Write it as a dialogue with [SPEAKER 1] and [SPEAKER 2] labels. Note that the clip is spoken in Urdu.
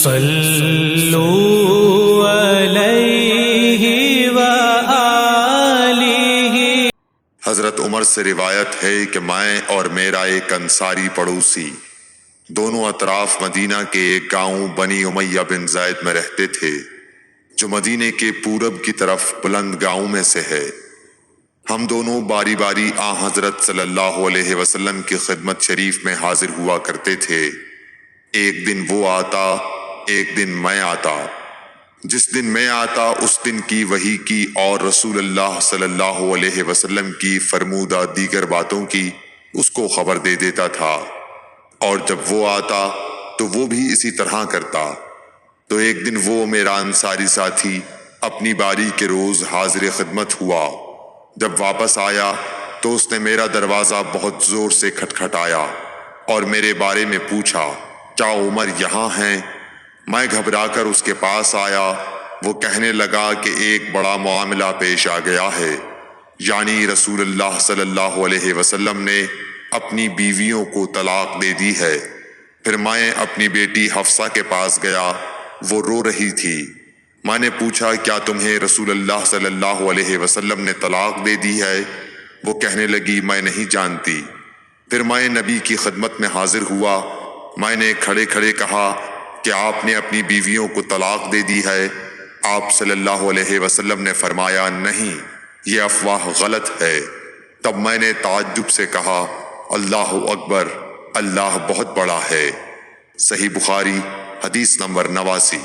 [SPEAKER 1] صلو علیہ وآلہ۔
[SPEAKER 2] حضرت عمر سے روایت ہے کہ میں اور میرا ایک انصاری پڑوسی دونوں اطراف مدینہ کے ایک گاؤں بنی امیہ بن زید میں رہتے تھے، جو مدینے کے پورب کی طرف بلند گاؤں میں سے ہے۔ ہم دونوں باری باری حضرت صلی اللہ علیہ وسلم کی خدمت شریف میں حاضر ہوا کرتے تھے۔ ایک دن وہ آتا، ایک دن میں آتا۔ جس دن میں آتا اس دن کی وحی کی اور رسول اللہ صلی اللہ علیہ وسلم کی فرمودہ دیگر باتوں کی اس کو خبر دے دیتا تھا، اور جب وہ آتا تو وہ بھی اسی طرح کرتا۔ تو ایک دن وہ میرا انصاری ساتھی اپنی باری کے روز حاضر خدمت ہوا۔ جب واپس آیا تو اس نے میرا دروازہ بہت زور سے کھٹکھٹایا اور میرے بارے میں پوچھا، کیا عمر یہاں ہیں؟ میں گھبرا کر اس کے پاس آیا۔ وہ کہنے لگا کہ ایک بڑا معاملہ پیش آ گیا ہے، یعنی رسول اللہ صلی اللہ علیہ وسلم نے اپنی بیویوں کو طلاق دے دی ہے۔ پھر میں اپنی بیٹی حفصہ کے پاس گیا، وہ رو رہی تھی۔ میں نے پوچھا، کیا تمہیں رسول اللہ صلی اللہ علیہ وسلم نے طلاق دے دی ہے؟ وہ کہنے لگی، میں نہیں جانتی۔ پھر میں نبی کی خدمت میں حاضر ہوا۔ میں نے کھڑے کھڑے کہا کہ آپ نے اپنی بیویوں کو طلاق دے دی ہے؟ آپ صلی اللہ علیہ وسلم نے فرمایا، نہیں، یہ افواہ غلط ہے۔ تب میں نے تعجب سے کہا، اللہ اکبر، اللہ بہت بڑا ہے۔ صحیح بخاری، حدیث نمبر 89۔